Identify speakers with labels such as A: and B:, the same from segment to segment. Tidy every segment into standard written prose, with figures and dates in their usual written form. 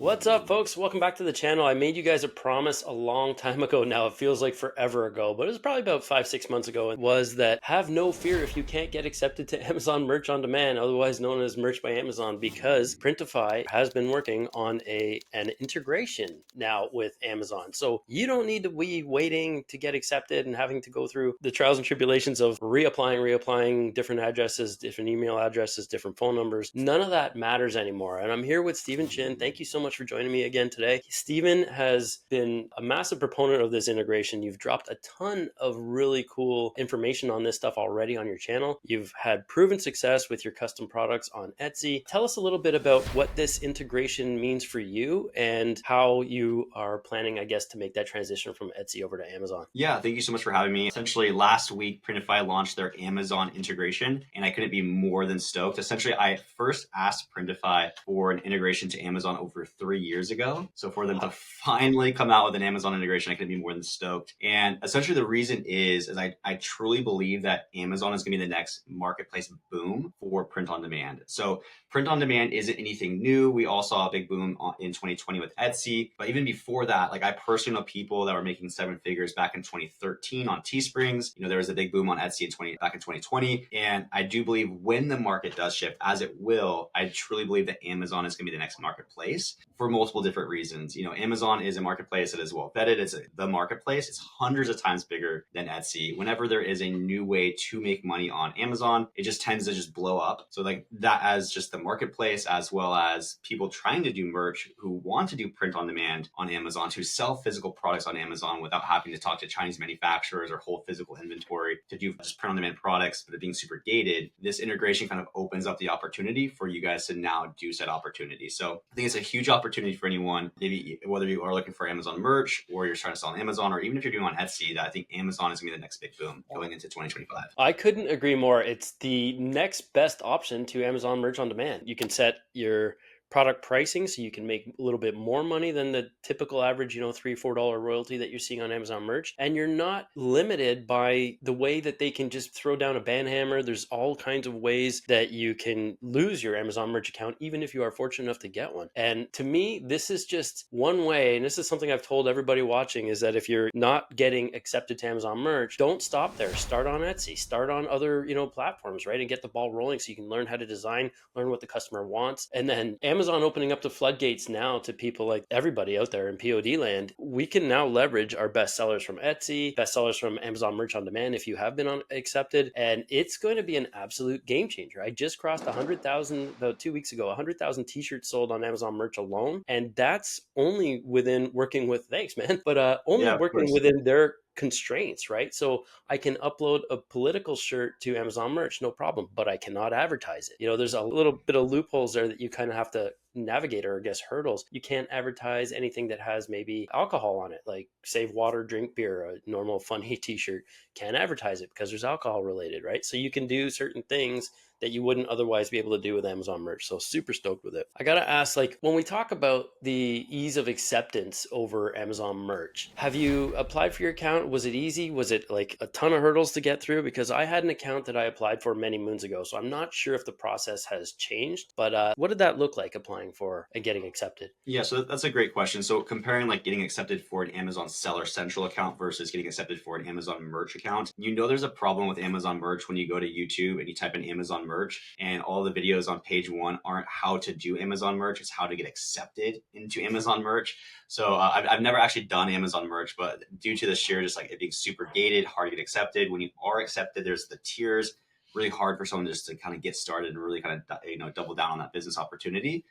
A: What's up, folks? Welcome back to the channel. I made you guys a promise a long time ago now. It feels like forever ago, but it was probably about 5-6 months ago. It was that have no fear if you can't get accepted to Amazon Merch on Demand, otherwise known as Merch by Amazon, because Printify has been working on an integration now with Amazon. So you don't need to be waiting to get accepted and having to go through the trials and tribulations of reapplying different addresses, different email addresses, different phone numbers. None of that matters anymore. And I'm here with Stephen Chin. Thank you so much for joining me again today. Stephen has been a massive proponent of this integration. You've dropped a ton of really cool information on this stuff already on your channel. You've had proven success with your custom products on Etsy. Tell us a little bit about what this integration means for you and how you are planning, I guess, to make that transition from Etsy over to Amazon.
B: Yeah, thank you so much for having me. Essentially, last week, Printify launched their Amazon integration, and I couldn't be more than stoked. Essentially, I first asked Printify for an integration to Amazon over 3 years ago. So for them to finally come out with an Amazon integration, I couldn't be more than stoked. And essentially, the reason is I truly believe that Amazon is going to be the next marketplace boom for print on demand. So print on demand isn't anything new. We all saw a big boom in 2020 with Etsy. But even before that, like I personally know people that were making seven figures back in 2013 on Teesprings. There was a big boom on Etsy back in 2020. And I do believe when the market does shift, as it will, I truly believe that Amazon is going to be the next marketplace for multiple different reasons. Amazon is a marketplace that is well vetted. It's the marketplace. It's hundreds of times bigger than Etsy. Whenever there is a new way to make money on Amazon, it just tends to just blow up. So like that as just the marketplace, as well as people trying to do merch who want to do print on demand on Amazon, to sell physical products on Amazon without having to talk to Chinese manufacturers or hold physical inventory to do just print on demand products, but it being super gated. This integration kind of opens up the opportunity for you guys to now do said opportunity. So I think it's a huge opportunity for anyone, maybe whether you are looking for Amazon merch or you're trying to sell on Amazon, or even if you're doing on Etsy, that I think Amazon is going to be the next big boom going into 2025.
A: I couldn't agree more. It's the next best option to Amazon Merch on Demand. You can set your product pricing so you can make a little bit more money than the typical average, $3-4 royalty that you're seeing on Amazon Merch. And you're not limited by the way that they can just throw down a ban hammer. There's all kinds of ways that you can lose your Amazon Merch account, even if you are fortunate enough to get one. And to me, this is just one way. And this is something I've told everybody watching, is that if you're not getting accepted to Amazon Merch, don't stop there. Start on Etsy, start on other, platforms, right? And get the ball rolling so you can learn how to design, learn what the customer wants. And then Amazon opening up the floodgates now to people like everybody out there in POD land. We can now leverage our best sellers from Etsy, best sellers from Amazon Merch on Demand if you have been accepted, and it's going to be an absolute game changer. I just crossed 100,000 about 2 weeks ago, 100,000 t-shirts sold on Amazon Merch alone, and that's only within working with, thanks man, but only working within their constraints, right? So I can upload a political shirt to Amazon Merch, no problem, but I cannot advertise it. There's a little bit of loopholes there that you kind of have to navigate, or I guess hurdles. You can't advertise anything that has maybe alcohol on it, like save water, drink beer, a normal funny t-shirt. Can't advertise it because there's alcohol related, right? So you can do certain things that you wouldn't otherwise be able to do with Amazon Merch. So super stoked with it. I got to ask, when we talk about the ease of acceptance over Amazon Merch, have you applied for your account? Was it easy? Was it like a ton of hurdles to get through? Because I had an account that I applied for many moons ago, so I'm not sure if the process has changed, but what did that look like applying for and getting accepted?
B: Yeah, so that's a great question. So comparing getting accepted for an Amazon Seller Central account versus getting accepted for an Amazon Merch account, there's a problem with Amazon Merch when you go to YouTube and you type in Amazon Merch, and all the videos on page one aren't how to do Amazon Merch, it's how to get accepted into Amazon Merch. So I've never actually done Amazon Merch, but due to the sheer just it being super gated, hard to get accepted. When you are accepted, there's the tiers, really hard for someone just to kind of get started and really kind of double down on that business opportunity.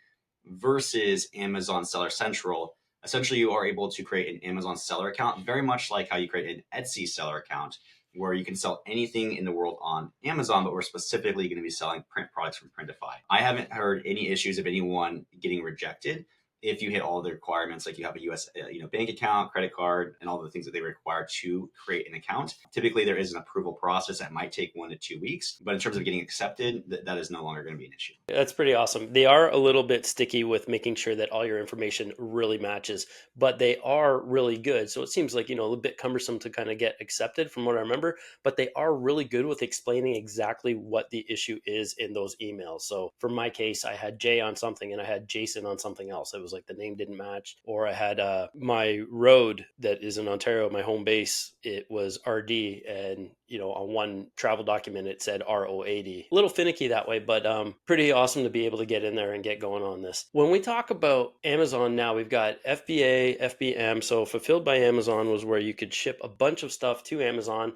B: Versus Amazon Seller Central, essentially you are able to create an Amazon seller account, very much like how you create an Etsy seller account, where you can sell anything in the world on Amazon, but we're specifically going to be selling print products from Printify. I haven't heard any issues of anyone getting rejected if you hit all the requirements, like you have a US bank account, credit card, and all the things that they require to create an account. Typically, there is an approval process that might take 1 to 2 weeks, but in terms of getting accepted, that is no longer going to be an issue.
A: That's pretty awesome. They are a little bit sticky with making sure that all your information really matches, but they are really good. So it seems like, a bit cumbersome to kind of get accepted from what I remember, but they are really good with explaining exactly what the issue is in those emails. So for my case, I had Jay on something and I had Jason on something else. It was like the name didn't match. Or I had my road that is in Ontario, my home base, it was RD, and on one travel document it said RO80. A little finicky that way, but pretty awesome to be able to get in there and get going on this. When we talk about Amazon now, we've got FBA, FBM. So fulfilled by Amazon was where you could ship a bunch of stuff to Amazon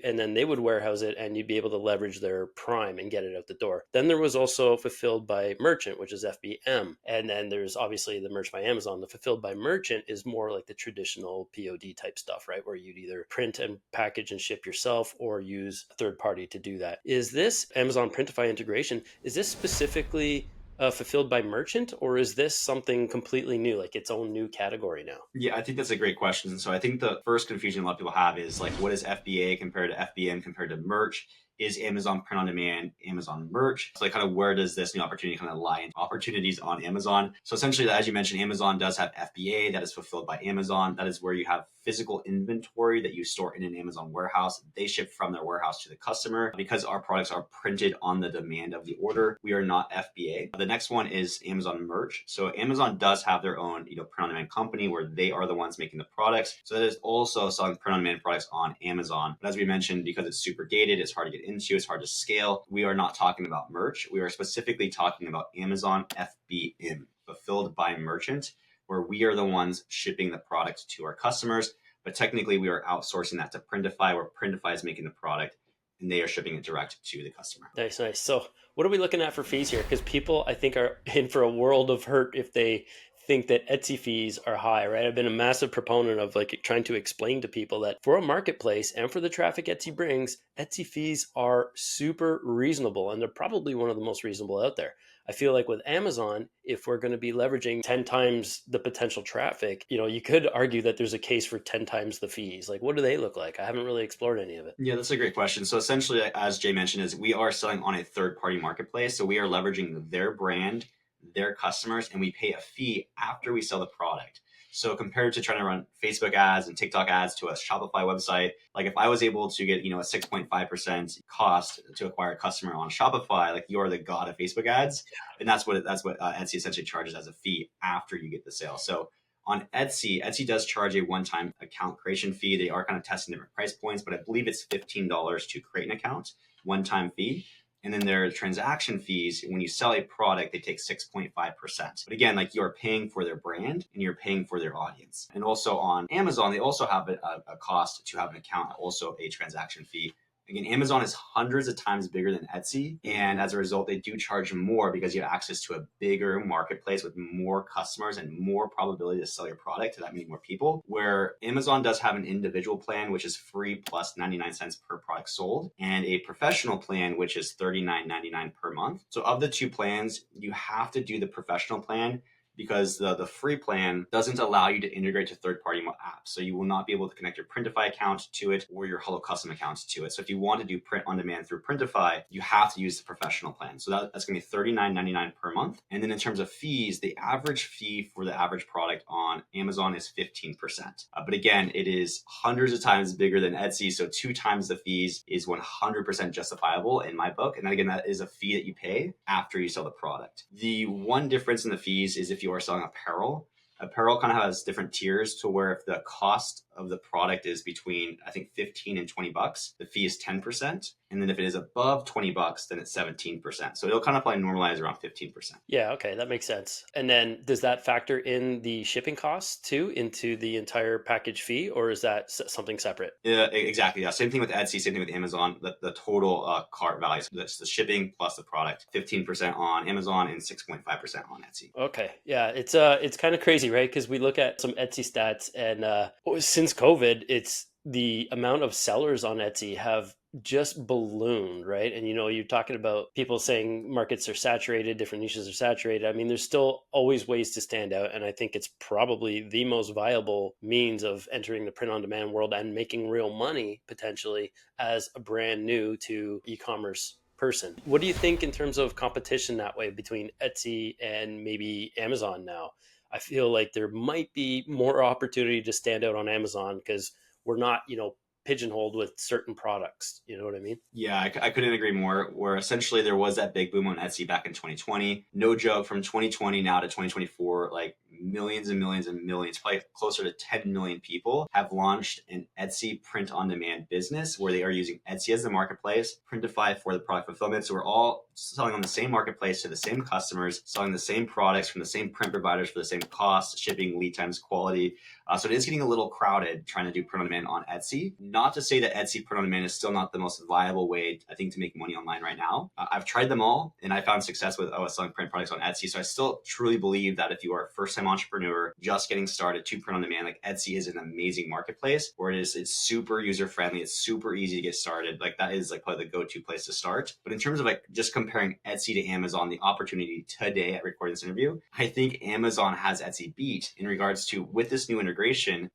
A: and then they would warehouse it and you'd be able to leverage their Prime and get it out the door. Then there was also fulfilled by merchant, which is FBM. And then there's obviously the merch by Amazon. The fulfilled by merchant is more like the traditional POD type stuff, right? Where you'd either print and package and ship yourself or use a third party to do that. Is this Amazon Printify integration, is this specifically fulfilled by merchant, or is this something completely new, like its own new category now?
B: Yeah, I think that's a great question. So I think the first confusion a lot of people have is like, what is FBA compared to FBM compared to merch? Is Amazon print on demand Amazon merch? So like kind of where does this new opportunity kind of lie in opportunities on Amazon? So essentially, as you mentioned, Amazon does have FBA that is fulfilled by Amazon. That is where you have physical inventory that you store in an Amazon warehouse. They ship from their warehouse to the customer. Because our products are printed on the demand of the order, we are not FBA. The next one is Amazon merch. So Amazon does have their own, print on demand company where they are the ones making the products. So that is also selling print on demand products on Amazon. But as we mentioned, because it's super gated, it's hard to get into, it's hard to scale. We are not talking about merch. We are specifically talking about Amazon FBM, fulfilled by merchant, where we are the ones shipping the product to our customers. But technically, we are outsourcing that to Printify, where Printify is making the product and they are shipping it direct to the customer.
A: Nice, nice. So what are we looking at for fees here? Because people, I think, are in for a world of hurt if they think that Etsy fees are high, right? I've been a massive proponent of like trying to explain to people that for a marketplace and for the traffic Etsy brings, Etsy fees are super reasonable, and they're probably one of the most reasonable out there. I feel like with Amazon, if we're going to be leveraging 10 times the potential traffic, you could argue that there's a case for 10 times the fees. Like, what do they look like? I haven't really explored any of it.
B: Yeah, that's a great question. So essentially, as Jay mentioned, is we are selling on a third-party marketplace. So we are leveraging their brand, their customers, and we pay a fee after we sell the product. So compared to trying to run Facebook ads and TikTok ads to a Shopify website, like if I was able to get, a 6.5% cost to acquire a customer on Shopify, like you are the god of Facebook ads. And that's what Etsy essentially charges as a fee after you get the sale. So on Etsy does charge a one-time account creation fee. They are kind of testing different price points, but I believe it's $15 to create an account, one-time fee. And then their transaction fees, when you sell a product, they take 6.5%. But again, like you're paying for their brand and you're paying for their audience. And also on Amazon, they also have a cost to have an account, also a transaction fee. Again, Amazon is hundreds of times bigger than Etsy. And as a result, they do charge more because you have access to a bigger marketplace with more customers and more probability to sell your product to that many more people. Where Amazon does have an individual plan, which is free plus 99 cents per product sold, and a professional plan, which is $39.99 per month. So of the two plans, you have to do the professional plan because the free plan doesn't allow you to integrate to third-party apps. So you will not be able to connect your Printify account to it or your HelloCustom account to it. So if you want to do print on demand through Printify, you have to use the professional plan. So that's going to be $39.99 per month. And then in terms of fees, the average fee for the average product on Amazon is 15%. But again, it is hundreds of times bigger than Etsy. So 2 times the fees is 100% justifiable in my book. And then again, that is a fee that you pay after you sell the product. The one difference in the fees is if you are selling apparel. Apparel kind of has different tiers to where if the cost of the product is between, I think, 15 and 20 bucks, the fee is 10%. And then if it is above 20 bucks, then it's 17%. So it'll kind of probably normalize around 15%.
A: Yeah, okay, that makes sense. And then does that factor in the shipping costs too into the entire package fee, or is that something separate?
B: Yeah, exactly. Yeah. Same thing with Etsy, same thing with Amazon. The total cart value, so that's the shipping plus the product, 15% on Amazon and 6.5% on Etsy.
A: Okay, yeah, it's kind of crazy, right? Because we look at some Etsy stats, and since COVID, it's the amount of sellers on Etsy have just ballooned, right? And you're talking about people saying markets are saturated, different niches are saturated. I mean, there's still always ways to stand out, and I think it's probably the most viable means of entering the print on demand world and making real money potentially as a brand new to e-commerce person. What do you think in terms of competition that way between Etsy and maybe Amazon now? I feel like there might be more opportunity to stand out on Amazon because we're not, pigeonholed with certain products. You know what I mean?
B: Yeah, I couldn't agree more. Where essentially there was that big boom on Etsy back in 2020. No joke, from 2020 now to 2024, like millions and millions and millions, probably closer to 10 million people have launched an Etsy print on demand business where they are using Etsy as the marketplace, Printify for the product fulfillment. So we're all selling on the same marketplace to the same customers, selling the same products from the same print providers for the same cost, shipping, lead times, quality. So it is getting a little crowded trying to do print on demand on Etsy. Not to say that Etsy print on demand is still not the most viable way, I think, to make money online right now. I've tried them all and I found success with selling print products on Etsy. So I still truly believe that if you are a first-time entrepreneur just getting started to print on demand, like Etsy is an amazing marketplace where it's super user-friendly. It's super easy to get started. Like that is like probably the go-to place to start. But in terms of like just comparing Etsy to Amazon, the opportunity today at recording this interview, I think Amazon has Etsy beat in regards to with this new integration,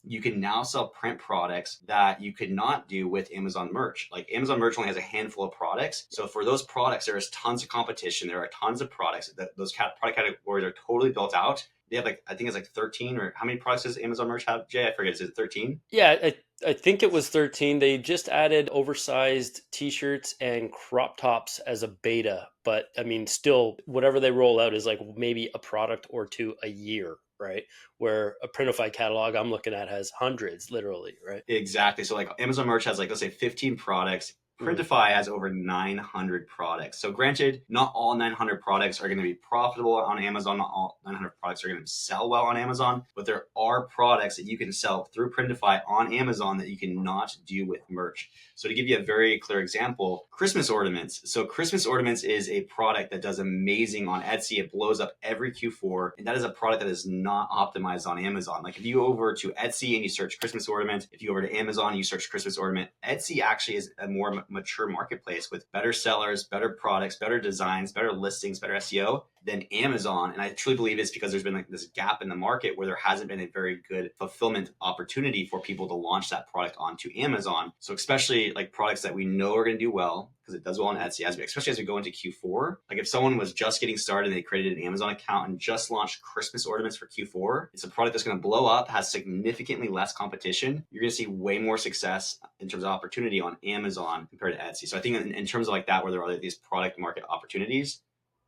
B: you can now sell print products that you could not do with Amazon merch. Like Amazon merch only has a handful of products. So for those products, there is tons of competition. There are tons of products that those product categories are totally built out. They have like, I think it's like 13 or how many products does Amazon merch have? Jay, I forget. Is it 13?
A: Yeah, I think it was 13. They just added oversized t-shirts and crop tops as a beta. But I mean, still, whatever they roll out is like maybe a product or two a year, right? Where a Printify catalog I'm looking at has hundreds, literally, right?
B: Exactly. So like Amazon merch has like, let's say 15 products. Printify has over 900 products. So granted, not all 900 products are going to be profitable on Amazon. Not all 900 products are going to sell well on Amazon, but there are products that you can sell through Printify on Amazon that you cannot do with merch. So to give you a very clear example, Christmas ornaments. So Christmas ornaments is a product that does amazing on Etsy. It blows up every Q4. And that is a product that is not optimized on Amazon. Like if you go over to Etsy and you search Christmas ornament, if you go over to Amazon and you search Christmas ornament, Etsy actually is a more mature marketplace with better sellers, better products, better designs, better listings, better SEO than Amazon. And I truly believe it's because there's been like this gap in the market where there hasn't been a very good fulfillment opportunity for people to launch that product onto Amazon. So especially like products that we know are going to do well, because it does well on Etsy, especially as we go into Q4. Like if someone was just getting started and they created an Amazon account and just launched Christmas ornaments for Q4, it's a product that's going to blow up, has significantly less competition. You're going to see way more success in terms of opportunity on Amazon compared to Etsy. So I think in terms of like that, where there are these product market opportunities,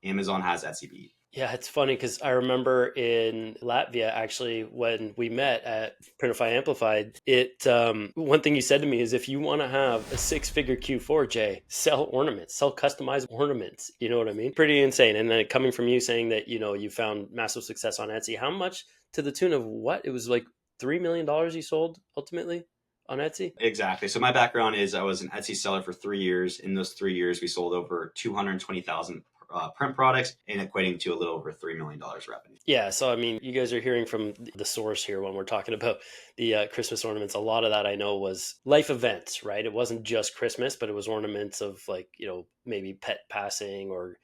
B: Amazon has Etsy beat.
A: Yeah, it's funny because I remember in Latvia, actually, when we met at Printify Amplified, one thing you said to me is if you want to have a six-figure Q4, Jay, sell ornaments, sell customized ornaments. You know what I mean? Pretty insane. And then coming from you saying that, you found massive success on Etsy, how much to the tune of what? It was like $3 million you sold ultimately on Etsy?
B: Exactly. So my background is I was an Etsy seller for 3 years. In those 3 years, we sold over 220,000 print products and equating to a little over $3 million revenue.
A: Yeah. So, I mean, you guys are hearing from the source here when we're talking about the Christmas ornaments. A lot of that I know was life events, right? It wasn't just Christmas, but it was ornaments of like, maybe pet passing or,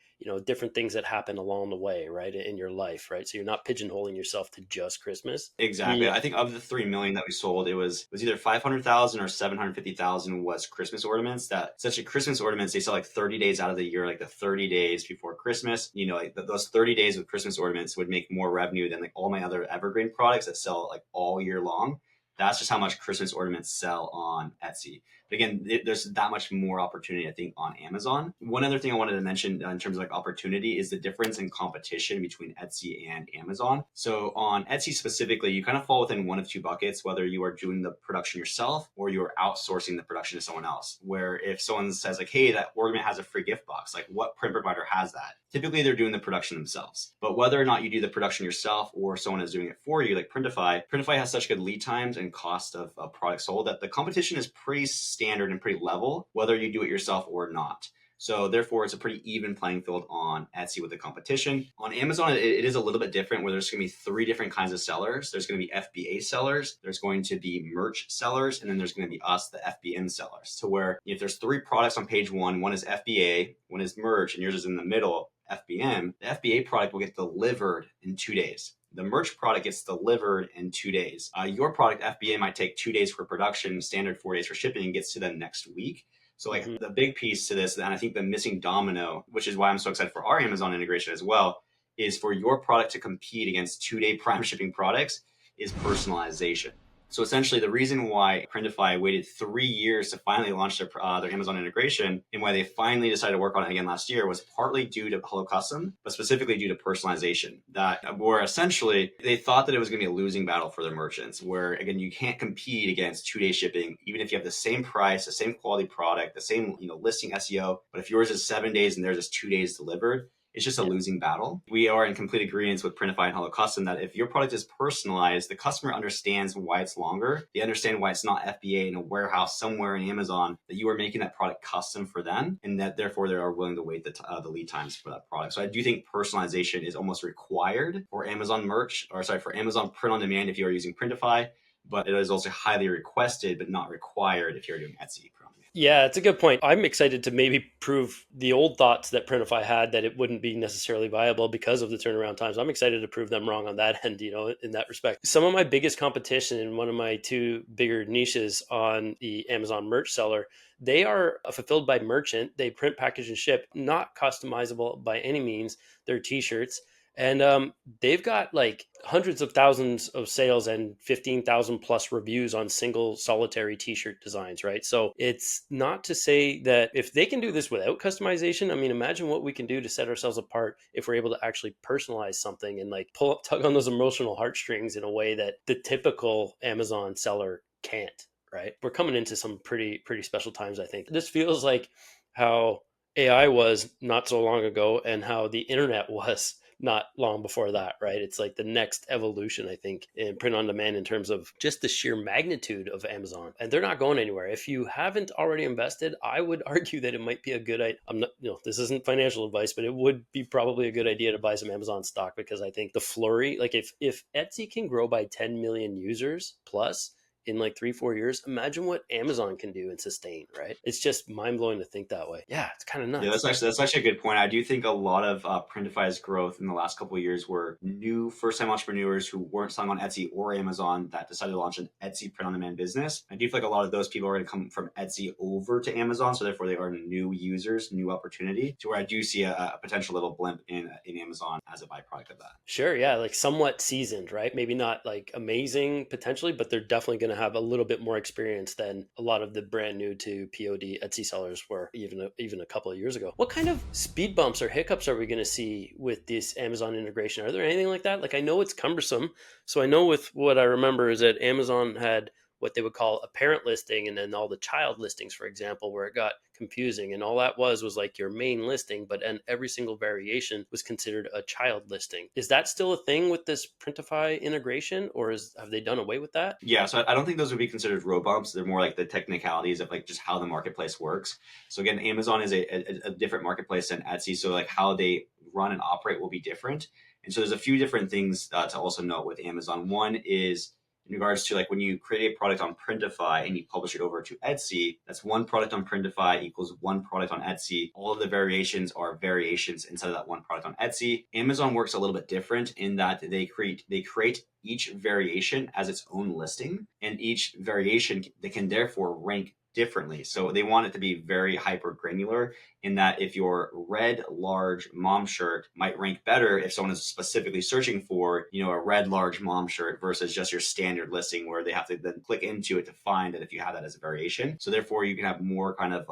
A: different things that happen along the way, right? In your life, right? So you're not pigeonholing yourself to just Christmas.
B: Exactly. I think of the 3 million that we sold, it was either 500,000 or 750,000 was Christmas ornaments. That essentially Christmas ornaments, they sell like 30 days out of the year, like the 30 days before Christmas. Like those 30 days with Christmas ornaments would make more revenue than like all my other evergreen products that sell like all year long. That's just how much Christmas ornaments sell on Etsy. But again, there's that much more opportunity, I think, on Amazon. One other thing I wanted to mention in terms of like opportunity is the difference in competition between Etsy and Amazon. So on Etsy specifically, you kind of fall within one of two buckets, whether you are doing the production yourself or you are outsourcing the production to someone else. Where if someone says like, hey, that ornament has a free gift box, like what print provider has that? Typically, they're doing the production themselves. But whether or not you do the production yourself or someone is doing it for you, like Printify has such good lead times and cost of product sold that the competition is pretty standard and pretty level, whether you do it yourself or not. So therefore, it's a pretty even playing field on Etsy with the competition. On Amazon, it is a little bit different where there's going to be three different kinds of sellers. There's going to be FBA sellers, there's going to be merch sellers, and then there's going to be us, the FBM sellers. To where if there's three products on page one is FBA, one is merch, and yours is in the middle, FBM, the FBA product will get delivered in 2 days. The merch product gets delivered in 2 days. Your product, FBA, might take 2 days for production, standard 4 days for shipping, and gets to them next week. So like the big piece to this, and I think the missing domino, which is why I'm so excited for our Amazon integration as well, is for your product to compete against 2-day prime shipping products is personalization. So essentially, the reason why Printify waited 3 years to finally launch their Amazon integration and why they finally decided to work on it again last year was partly due to HelloCustom, but specifically due to personalization. That where essentially they thought that it was going to be a losing battle for their merchants, where again you can't compete against 2-day shipping, even if you have the same price, the same quality product, the same listing SEO. But if yours is 7 days and theirs is 2 days delivered, it's just a losing battle. We are in complete agreement with Printify and HelloCustom that if your product is personalized, the customer understands why it's longer. They understand why it's not FBA in a warehouse somewhere in Amazon, that you are making that product custom for them, and that therefore they are willing to wait the lead times for that product. So I do think personalization is almost required for Amazon for Amazon print on demand if you are using Printify, but it is also highly requested but not required if you're doing Etsy print on demand.
A: Yeah, it's a good point. I'm excited to maybe prove the old thoughts that Printify had that it wouldn't be necessarily viable because of the turnaround times. I'm excited to prove them wrong on that end, in that respect. Some of my biggest competition in one of my two bigger niches on the Amazon merch seller, they are fulfilled by merchant. They print, package, and ship, not customizable by any means. They're t-shirts. And they've got like hundreds of thousands of sales and 15,000 plus reviews on single solitary t-shirt designs, right? So it's not to say that if they can do this without customization, I mean, imagine what we can do to set ourselves apart if we're able to actually personalize something and like tug on those emotional heartstrings in a way that the typical Amazon seller can't, right? We're coming into some pretty special times, I think. This feels like how AI was not so long ago and how the internet was not long before that, right? It's like the next evolution, I think, in print on demand in terms of just the sheer magnitude of Amazon. And they're not going anywhere. If you haven't already invested, I would argue that it might be a good idea. I'm not, this isn't financial advice, but it would be probably a good idea to buy some Amazon stock, because I think the flurry, like if Etsy can grow by 10 million users plus in like 3-4 years, imagine what Amazon can do and sustain, right? It's just mind-blowing to think that way. Yeah, it's kind of nuts.
B: Yeah, that's actually a good point. I do think a lot of Printify's growth in the last couple of years were new first-time entrepreneurs who weren't selling on Etsy or Amazon that decided to launch an Etsy print-on-demand business. I do feel like a lot of those people are going to come from Etsy over to Amazon, so therefore they are new users, new opportunity, to where I do see a potential little blimp in Amazon as a byproduct of that.
A: Sure, yeah, like somewhat seasoned, right? Maybe not like amazing potentially, but they're definitely going to have a little bit more experience than a lot of the brand new to POD Etsy sellers were even a couple of years ago. What kind of speed bumps or hiccups are we going to see with this Amazon integration? Are there anything like that? Like, I know it's cumbersome. So I know with what I remember is that Amazon had what they would call a parent listing and then all the child listings, for example, where it got confusing. And all that was like your main listing, but and every single variation was considered a child listing. Is that still a thing with this Printify integration, or have they done away with that?
B: Yeah, so I don't think those would be considered road bumps. They're more like the technicalities of like just how the marketplace works. So again, Amazon is a different marketplace than Etsy. So like how they run and operate will be different. And so there's a few different things to also note with Amazon. One is in regards to like when you create a product on Printify and you publish it over to Etsy, that's one product on Printify equals one product on Etsy. All of the variations are variations inside of that one product on Etsy. Amazon works a little bit different in that they create each variation as its own listing, and each variation they can therefore rank differently. So they want it to be very hyper granular in that if your red large mom shirt might rank better if someone is specifically searching for, a red large mom shirt versus just your standard listing where they have to then click into it to find that if you have that as a variation. So therefore you can have more kind of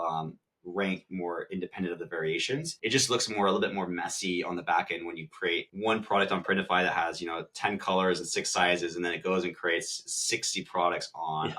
B: rank more independent of the variations. It just looks a little bit more messy on the back end when you create one product on Printify that has 10 colors and 6 sizes, and then it goes and creates 60 products on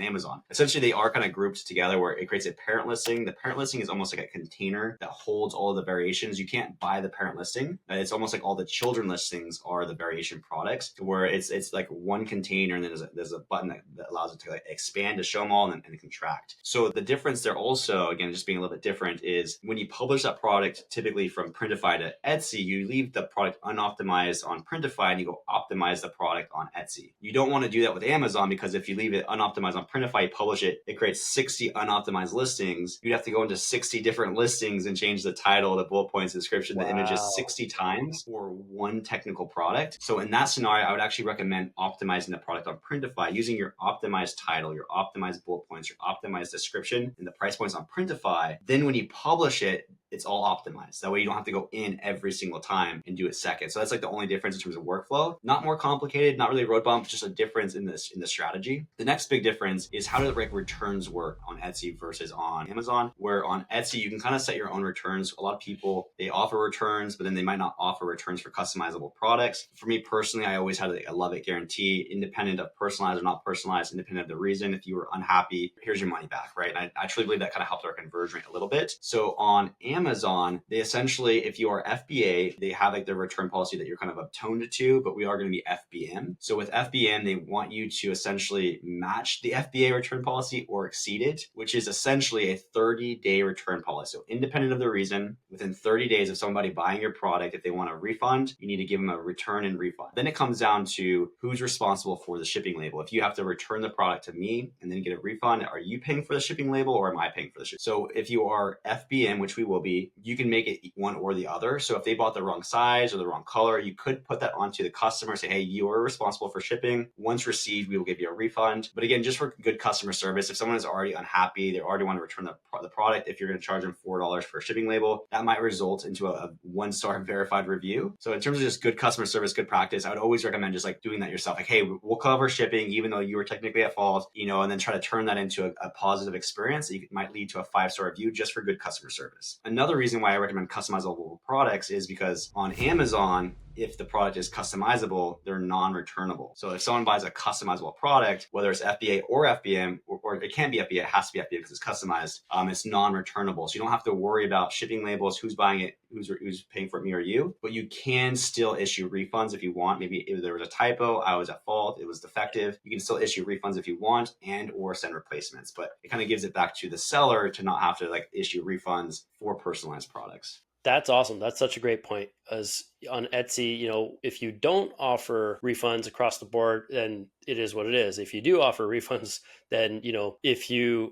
B: Amazon. Essentially, they are kind of grouped together where it creates a parent listing. The parent listing is almost like a container that holds all of the variations. You can't buy the parent listing. It's almost like all the children listings are the variation products, where it's like one container, and then there's a button that allows it to like expand to show them all and contract. So the difference there also, again, just being a little bit different, is when you publish that product typically from Printify to Etsy, you leave the product unoptimized on Printify and you go optimize the product on Etsy. You don't want to do that with Amazon, because if you leave it unoptimized on Printify, you publish it, it creates 60 unoptimized listings. You'd have to go into 60 different listings and change the title, the bullet points, the description, the images 60 times for one technical product. So in that scenario, I would actually recommend optimizing the product on Printify using your optimized title, your optimized bullet points, your optimized description, and the price points on Printify. Then when you publish it, it's all optimized. That way you don't have to go in every single time and do it second. So that's like the only difference in terms of workflow. Not more complicated, not really a road bump, just a difference in the strategy. The next big difference is how do like returns work on Etsy versus on Amazon, where on Etsy you can kind of set your own returns. A lot of people, they offer returns, but then they might not offer returns for customizable products. For me personally, I always had a love it guarantee, independent of personalized or not personalized, independent of the reason. If you were unhappy, here's your money back, right? And I truly believe that kind of helped our conversion rate a little bit. So on Amazon, they essentially, if you are FBA, they have like their return policy that you're kind of attuned to, but we are going to be FBM. So with FBM, they want you to essentially match the FBA return policy or exceed it, which is essentially a 30-day return policy. So independent of the reason, within 30 days of somebody buying your product, if they want a refund, you need to give them a return and refund. Then it comes down to who's responsible for the shipping label. If you have to return the product to me and then get a refund, are you paying for the shipping label or am I paying for the shipping? So if you are FBM, which we will be, you can make it one or the other. So if they bought the wrong size or the wrong color, you could put that onto the customer, say, hey, you are responsible for shipping. Once received, we will give you a refund. But again, just for good customer service, if someone is already unhappy, they already want to return the product, if you're going to charge them $4 for a shipping label, that might result into a 1-star verified review. So in terms of just good customer service, good practice, I would always recommend just like doing that yourself. Like, hey, we'll cover shipping, even though you were technically at fault, and then try to turn that into a positive experience that might lead to a 5-star review just for good customer service. Another reason why I recommend customizable products is because on Amazon, if the product is customizable, they're non-returnable. So if someone buys a customizable product, whether it's FBA or FBM, or it can be FBA, it has to be FBA because it's customized, it's non-returnable. So you don't have to worry about shipping labels, who's buying it, who's paying for it, me or you, but you can still issue refunds if you want. Maybe if there was a typo, I was at fault, it was defective. You can still issue refunds if you want and or send replacements, but it kind of gives it back to the seller to not have to like issue refunds for personalized products.
A: That's awesome. That's such a great point. As on Etsy, if you don't offer refunds across the board, then it is what it is. If you do offer refunds, then, if you're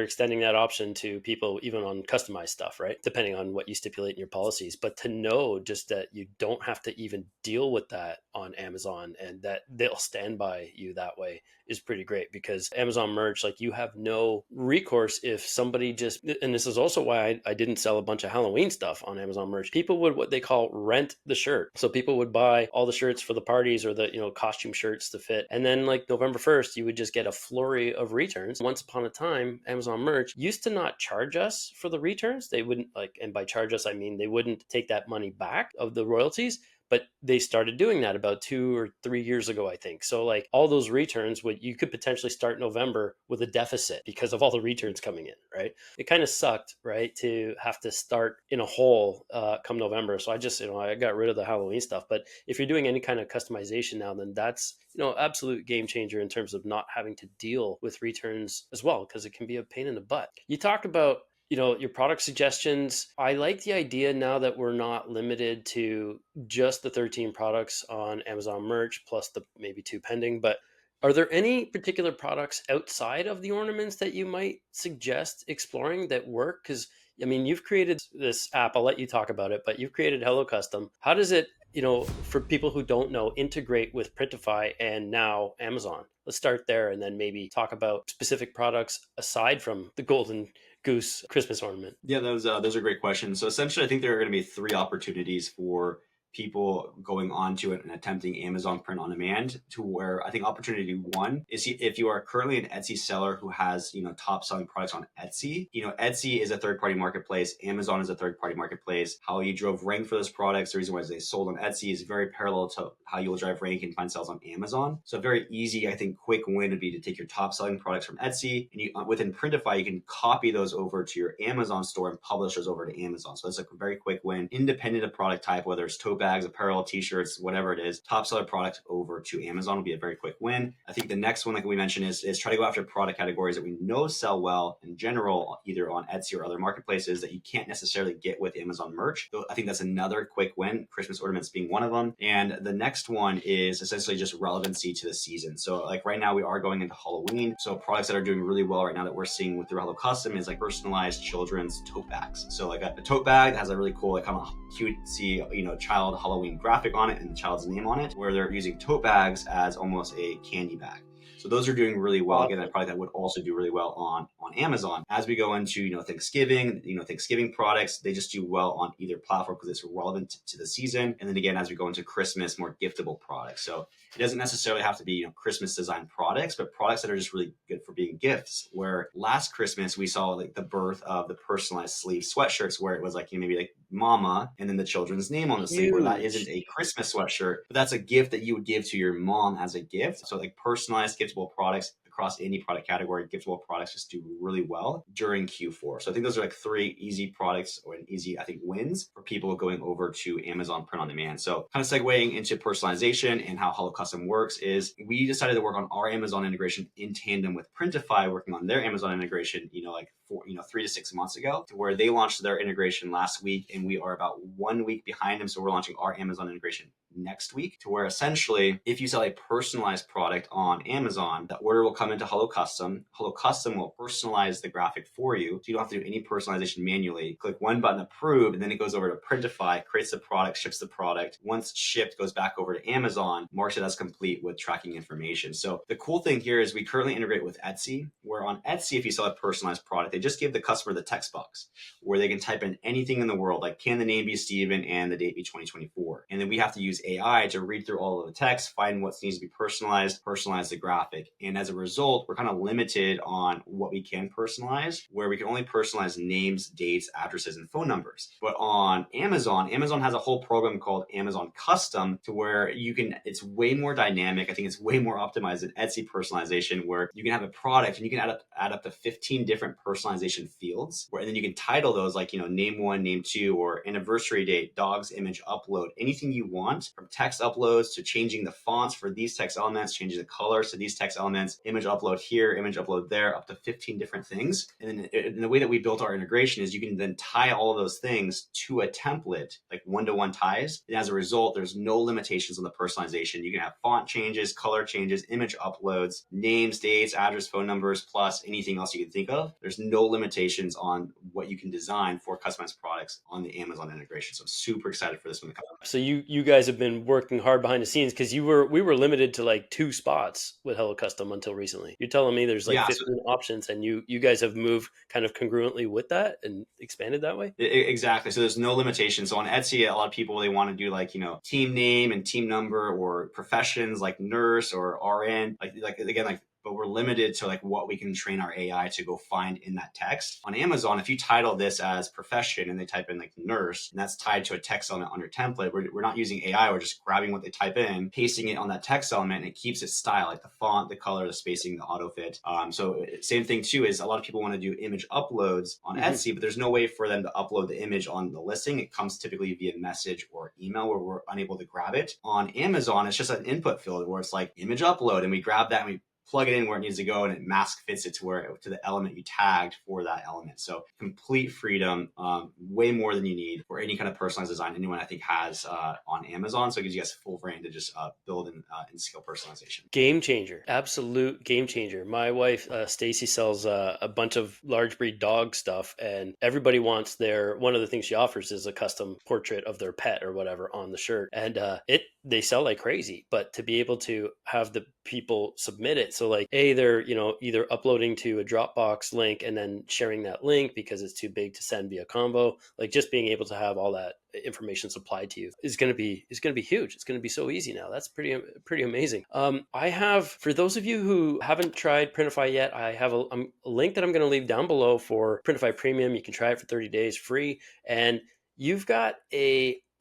A: extending that option to people, even on customized stuff, right? Depending on what you stipulate in your policies. But to know just that you don't have to even deal with that on Amazon and that they'll stand by you that way is pretty great, because Amazon merch, like, you have no recourse if somebody and this is also why I didn't sell a bunch of Halloween stuff on Amazon merch. People would what they call rent the shirt. So people would buy all the shirts for the parties or the, costume shirts to fit. And then like November 1st, you would just get a flurry of returns. Once upon a time, Amazon merch used to not charge us for the returns. They wouldn't and by charge us, I mean, they wouldn't take that money back of the royalties. But they started doing that about 2 or 3 years ago, I think. So like all those returns, you could potentially start November with a deficit because of all the returns coming in, right? It kind of sucked, right, to have to start in a hole come November. So I just, I got rid of the Halloween stuff. But if you're doing any kind of customization now, then that's, absolute game changer in terms of not having to deal with returns as well, because it can be a pain in the butt. You talked about your product suggestions. I like the idea now that we're not limited to just the 13 products on Amazon merch plus the maybe 2 pending, but are there any particular products outside of the ornaments that you might suggest exploring that work? Because you've created this app, I'll let you talk about it, but you've created HelloCustom. How does it, for people who don't know, integrate with Printify and now Amazon? Let's start there and then maybe talk about specific products aside from the golden goose Christmas ornament.
B: Yeah, those are great questions. So essentially, I think there are going to be 3 opportunities for people going on to it and attempting Amazon print on demand, to where I think opportunity 1 is if you are currently an Etsy seller who has, top selling products on Etsy. Etsy is a third-party marketplace. Amazon is a third-party marketplace. How you drove rank for those products, the reason why they sold on Etsy, is very parallel to how you will drive rank and find sales on Amazon. So a very easy, I think, quick win would be to take your top selling products from Etsy and within Printify, you can copy those over to your Amazon store and publish those over to Amazon. So it's a very quick win, independent of product type, whether it's tote bags, apparel, t-shirts, whatever it is. Top seller products over to Amazon will be a very quick win. I think the next one, like we mentioned, is try to go after product categories that we know sell well in general, either on Etsy or other marketplaces, that you can't necessarily get with Amazon merch. So I think that's another quick win, Christmas ornaments being one of them. And the next one is essentially just relevancy to the season. So like right now we are going into Halloween. So products that are doing really well right now that we're seeing with through HelloCustom is like personalized children's tote bags. So like a tote bag that has a really cool, like kind of cutesy, child Halloween graphic on it and the child's name on it, where they're using tote bags as almost a candy bag. So those are doing really well. Again, a
A: Awesome.
B: product that would also do really well on Amazon. As we go into, Thanksgiving, Thanksgiving products, they just do well on either platform because it's relevant to the season. And then again, as we go into Christmas, more giftable products. So it doesn't necessarily have to be, Christmas design products, but products that are just really good for being gifts. Where last Christmas we saw like the birth of the personalized sleeve sweatshirts, where it was like, maybe like mama and then the children's name on the sleeve, where that isn't
A: Huge.
B: a Christmas sweatshirt, but that's a gift that you would give to your mom as a gift. So like personalized giftable products across any product category, giftable products just do really well during Q4. So I think those are like three easy products or an easy, I think, wins for people going over to Amazon print on demand. So kind of segueing into personalization and how HelloCustom works is we decided to work on our Amazon integration in tandem with Printify working on their Amazon integration, like 3 to 6 months ago, to where they launched their integration last week and we are about 1 week behind them. So we're launching our Amazon integration next week, to where essentially if you sell a personalized product on Amazon, the order will come into HelloCustom. HelloCustom will personalize the graphic for you. So you don't have to do any personalization manually. Click one button, approve, and then it goes over to Printify, creates the product, ships the product. Once shipped, goes back over to Amazon, marks it as complete with tracking information. So the cool thing here is we currently integrate with Etsy, where on Etsy, if you sell a personalized product, they just give the customer the text box where they can type in anything in the world, like can the name be Steven and the date be 2024. And then we have to use AI to read through all of the text, find what needs to be personalized, personalize the graphic. And as a result, we're kind of limited on what we can personalize, where we can only personalize names, dates, addresses, and phone numbers. But on Amazon has a whole program called Amazon Custom, to where it's way more dynamic. I think it's way more optimized than Etsy personalization, where you can have a product and you can add up to 15 different personalization fields, and then you can title those like, name one, name two, or anniversary date, dog's image upload, anything you want, from text uploads to changing the fonts for these text elements, changing the colors to these text elements, image upload here, image upload there, up to 15 different things. And then the way that we built our integration is you can then tie all of those things to a template, like one-to-one ties. And as a result, there's no limitations on the personalization. You can have font changes, color changes, image uploads, names, dates, address, phone numbers, plus anything else you can think of. There's no limitations on what you can design for customized products on the Amazon integration. So I'm super excited for this one to come.
A: So you guys have been working hard behind the scenes, because we were limited to like 2 spots with HelloCustom until recently. You're telling me there's like
B: Yeah,
A: 15 options, and you guys have moved kind of congruently with that and expanded that way?
B: exactly. So there's no limitation. So on Etsy, a lot of people, they want to do like, team name and team number, or professions like nurse or RN, like again, like, but we're limited to like what we can train our AI to go find in that text. On Amazon, if you title this as profession and they type in like nurse, and that's tied to a text element on your template, we're not using AI. We're just grabbing what they type in, pasting it on that text element, and it keeps its style, like the font, the color, the spacing, the autofit. So same thing too is a lot of people want to do image uploads on Etsy, but there's no way for them to upload the image on the listing. It comes typically via message or email, where we're unable to grab it. On Amazon, it's just an input field where it's like image upload, and we grab that and we plug it in where it needs to go, and it mask fits it to the element you tagged for that element. So complete freedom, way more than you need for any kind of personalized design anyone I think has on Amazon. So it gives you guys full reign to just build and scale personalization.
A: Game changer, absolute game changer. My wife, Stacy, sells a bunch of large breed dog stuff, and everybody wants one of the things she offers is a custom portrait of their pet or whatever on the shirt. And they sell like crazy, but to be able to have the people submit it. So like, they're, either uploading to a Dropbox link and then sharing that link because it's too big to send via combo. Like, just being able to have all that information supplied to you is going to be huge. It's going to be so easy now. That's pretty amazing. I have, for those of you who haven't tried Printify yet, I have a link that I'm going to leave down below for Printify Premium. You can try it for 30 days free, and you've got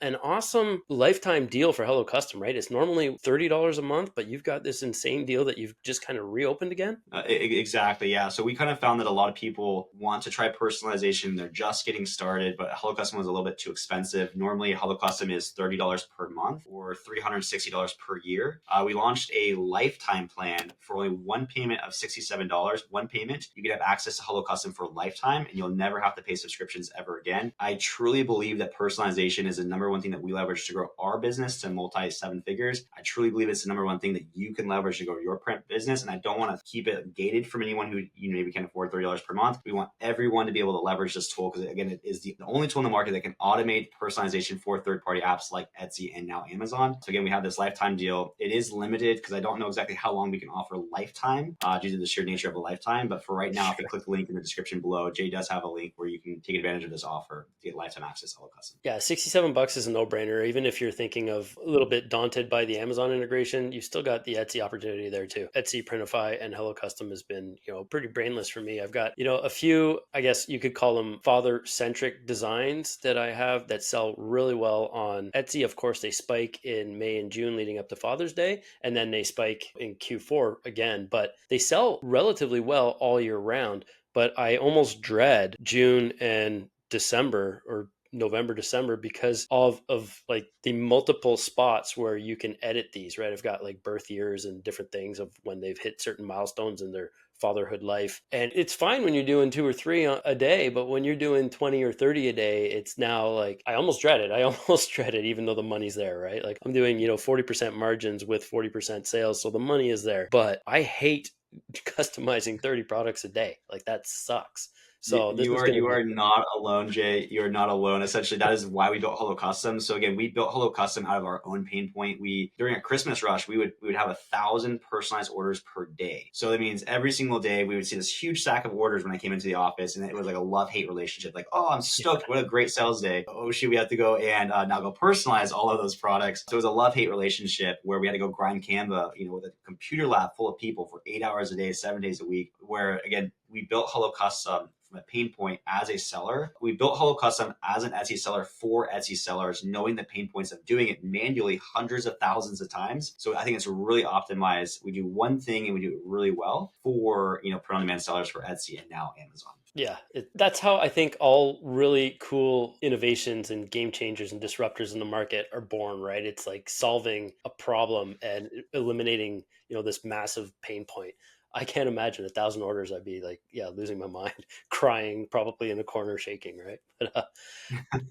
A: an awesome lifetime deal for HelloCustom, right? It's normally $30 a month, but you've got this insane deal that you've just kind of reopened again.
B: Exactly, yeah. So we kind of found that a lot of people want to try personalization. They're just getting started, but HelloCustom was a little bit too expensive. Normally, HelloCustom is $30 per month or $360 per year. We launched a lifetime plan for only one payment of $67. One payment, you can have access to HelloCustom for a lifetime, and you'll never have to pay subscriptions ever again. I truly believe that personalization is the number number one thing that we leverage to grow our business to multi seven figures. I truly believe it's the number one thing that you can leverage to grow your print business. And I don't want to keep it gated from anyone who maybe can afford $30 per month. We want everyone to be able to leverage this tool because, again, it is the only tool in the market that can automate personalization for third-party apps like Etsy and now Amazon. So again, we have this lifetime deal. It is limited because I don't know exactly how long we can offer lifetime due to the sheer nature of a lifetime. But for right now, if you click the link in the description below, Jay does have a link where you can take advantage of this offer to get lifetime access to HelloCustom.
A: Yeah, $67 is a no-brainer. Even if you're thinking of a little bit daunted by the Amazon integration, you've still got the Etsy opportunity there too. Etsy, Printify, and HelloCustom has been, pretty brainless for me. I've got, a few, I guess you could call them father-centric designs that I have that sell really well on Etsy. Of course, they spike in May and June leading up to Father's Day, and then they spike in Q4 again, but they sell relatively well all year round. But I almost dread June and December or November, December because of like the multiple spots where you can edit these, right? I've got like birth years and different things of when they've hit certain milestones in their fatherhood life. And it's fine when you're doing 2 or 3 a day, but when you're doing 20 or 30 a day, it's now like, I almost dread it. I almost dread it, even though the money's there, right? Like I'm doing, 40% margins with 40% sales. So the money is there, but I hate customizing 30 products a day. Like that sucks. So this is going to
B: You
A: be
B: are not alone, Jay. You are not alone. Essentially, that is why we built HelloCustom. So again, we built HelloCustom out of our own pain point. We during a Christmas rush, we would have 1,000 personalized orders per day. So that means every single day we would see this huge stack of orders when I came into the office, and it was like a love-hate relationship. Like, oh, I'm stoked! What a great sales day! Oh, shoot, we have to go and now go personalize all of those products. So it was a love-hate relationship where we had to go grind Canva, with a computer lab full of people for 8 hours a day, 7 days a week. Where again, we built HelloCustom from a pain point as a seller. We built HelloCustom as an Etsy seller for Etsy sellers, knowing the pain points of doing it manually hundreds of thousands of times. So I think it's really optimized. We do one thing and we do it really well for, print on demand sellers for Etsy and now Amazon.
A: Yeah, that's how I think all really cool innovations and game changers and disruptors in the market are born, right? It's like solving a problem and eliminating, this massive pain point. I can't imagine 1,000 orders. I'd be like, yeah, losing my mind, crying, probably in a corner, shaking, right? But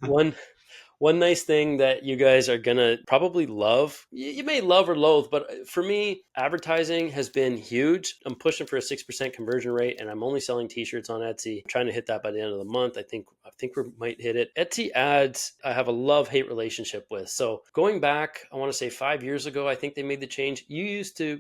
A: one one nice thing that you guys are gonna probably love, you may love or loathe, but for me, advertising has been huge. I'm pushing for a 6% conversion rate, and I'm only selling t-shirts on Etsy. I'm trying to hit that by the end of the month. I think we might hit it. Etsy ads, I have a love-hate relationship with. So going back, I want to say 5 years ago, I think they made the change.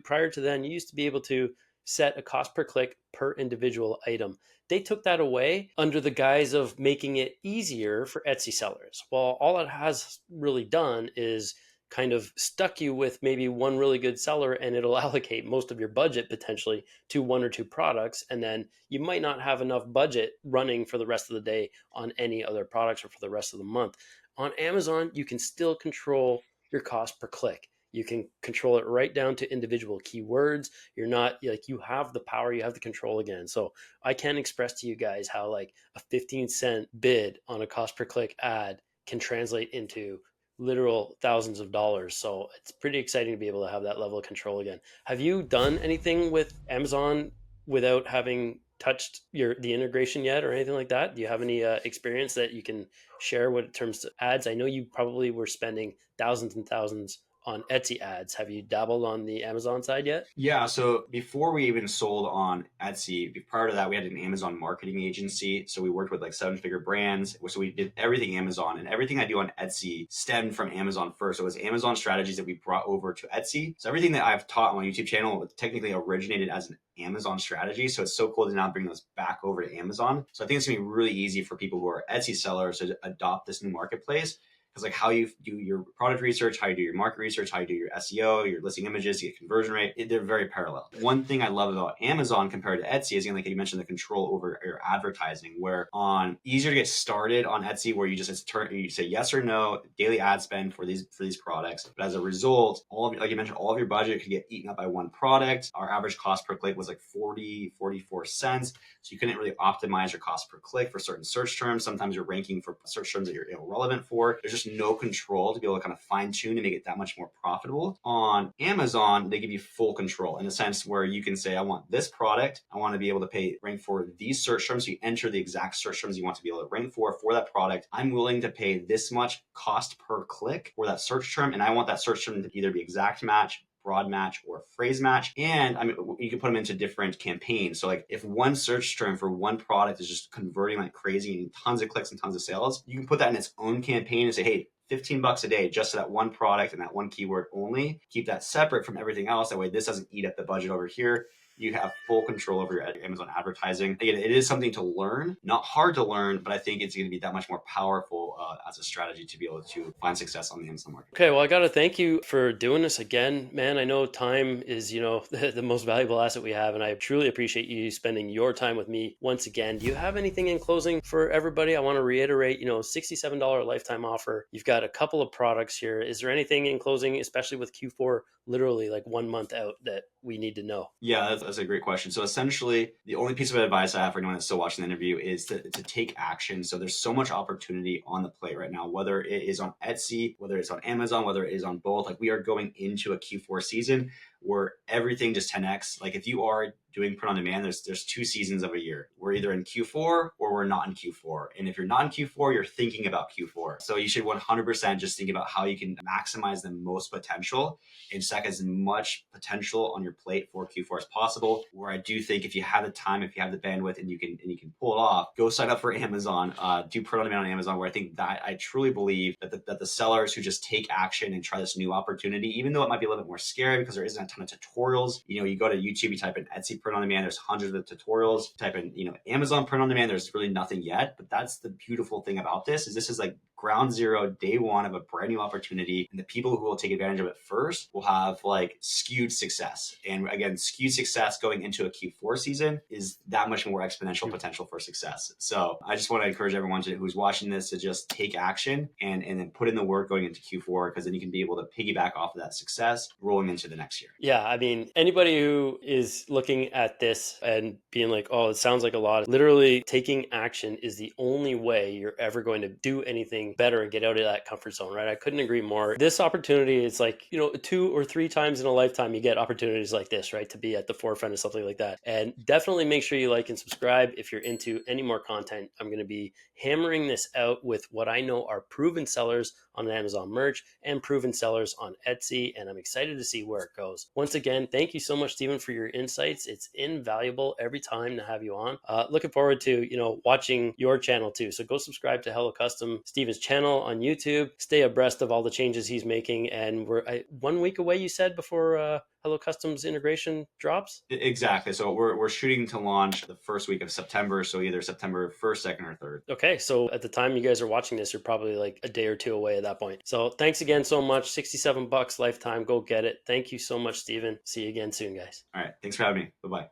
A: Prior to then, you used to be able to set a cost per click per individual item. They took that away under the guise of making it easier for Etsy sellers. Well, all it has really done is kind of stuck you with maybe one really good seller, and it'll allocate most of your budget potentially to 1 or 2 products. And then you might not have enough budget running for the rest of the day on any other products or for the rest of the month. On Amazon, you can still control your cost per click. You can control it right down to individual keywords. You're not like, you have the power, you have the control again. So I can't express to you guys how like a 15-cent bid on a cost per click ad can translate into literal thousands of dollars. So it's pretty exciting to be able to have that level of control again. Have you done anything with Amazon without having touched the integration yet or anything like that? Do you have any experience that you can share with in terms of ads? I know you probably were spending thousands and thousands on Etsy ads. Have you dabbled on the Amazon side yet?
B: Yeah, so before we even sold on Etsy, prior to that, we had an Amazon marketing agency. So we worked with like 7-figure brands. So we did everything Amazon, and everything I do on Etsy stemmed from Amazon first. So it was Amazon strategies that we brought over to Etsy. So everything that I've taught on my YouTube channel technically originated as an Amazon strategy. So it's so cool to now bring those back over to Amazon. So I think it's gonna be really easy for people who are Etsy sellers to adopt this new marketplace. Because like how you do your product research, how you do your market research, how you do your SEO, your listing images, you get conversion rate, they're very parallel. One thing I love about Amazon compared to Etsy is, like you mentioned, the control over your advertising, where on easier to get started on Etsy, where you say yes or no, daily ad spend for these products. But as a result, like you mentioned, all of your budget could get eaten up by one product. Our average cost per click was like 44 cents. So you couldn't really optimize your cost per click for certain search terms. Sometimes you're ranking for search terms that you're irrelevant for. There's just just no control to be able to kind of fine tune and make it that much more profitable. On Amazon, they give you full control in the sense where you can say, I want this product. I want to be able to rank for these search terms. So you enter the exact search terms you want to be able to rank for that product. I'm willing to pay this much cost per click for that search term. And I want that search term to either be exact match, broad match, or phrase match. And I mean, you can put them into different campaigns. So like if one search term for one product is just converting like crazy and tons of clicks and tons of sales, you can put that in its own campaign and say, hey, $15 a day just to that one product and that one keyword only. Keep that separate from everything else. That way this doesn't eat up the budget over here. You have full control over your Amazon advertising. Again, it is something to learn, not hard to learn, but I think it's going to be that much more powerful as a strategy to be able to find success on the Amazon market.
A: Okay, well, I got to thank you for doing this again, man. I know time is, the most valuable asset we have, and I truly appreciate you spending your time with me once again. Do you have anything in closing for everybody? I want to reiterate, $67 lifetime offer. You've got a couple of products here. Is there anything in closing, especially with Q4 literally like 1 month out, that we need to know?
B: Yeah, that's a great question. So essentially, the only piece of advice I have for anyone that's still watching the interview is to take action. So there's so much opportunity on the plate right now, whether it is on Etsy, whether it's on Amazon, whether it is on both. Like we are going into a Q4 season where everything just 10x. Like if you are doing print on demand, there's 2 seasons of a year. We're either in Q4 or we're not in Q4. And if you're not in Q4, you're thinking about Q4. So you should 100% just think about how you can maximize the most potential and stack as much potential on your plate for Q4 as possible. Where I do think if you have the time, if you have the bandwidth and you can pull it off, go sign up for Amazon, do print on demand on Amazon, where I think that I truly believe that the sellers who just take action and try this new opportunity, even though it might be a little bit more scary because there isn't a ton of tutorials. You go to YouTube, you type in Etsy print on demand, there's hundreds of tutorials. Type in, Amazon print on demand, there's really nothing yet. But that's the beautiful thing about this is like ground zero, day one of a brand new opportunity. And the people who will take advantage of it first will have like skewed success. And again, skewed success going into a Q4 season is that much more exponential potential for success. So I just want to encourage everyone who's watching this to just take action and then put in the work going into Q4, because then you can be able to piggyback off of that success rolling into the next year.
A: Yeah, I mean, anybody who is looking at this and being like, oh, it sounds like a lot, literally taking action is the only way you're ever going to do anything better and get out of that comfort zone, right? I couldn't agree more. This opportunity is like, 2 or 3 times in a lifetime, you get opportunities like this, right? To be at the forefront of something like that. And definitely make sure you like and subscribe if you're into any more content. I'm going to be hammering this out with what I know are proven sellers on Amazon merch and proven sellers on Etsy. And I'm excited to see where it goes. Once again, thank you so much, Stephen, for your insights. It's invaluable every time to have you on. Looking forward to, watching your channel too. So go subscribe to HelloCustom, Stephen's channel on YouTube. Stay abreast of all the changes he's making. And we're 1 week away, you said, before HelloCustom's integration drops?
B: Exactly. So we're shooting to launch the first week of September. So either September 1st, 2nd, or 3rd.
A: Okay. So at the time you guys are watching this, you're probably like a day or 2 away at that point. So thanks again so much. $67 lifetime. Go get it. Thank you so much, Stephen. See you again soon, guys.
B: All right. Thanks for having me. Bye-bye.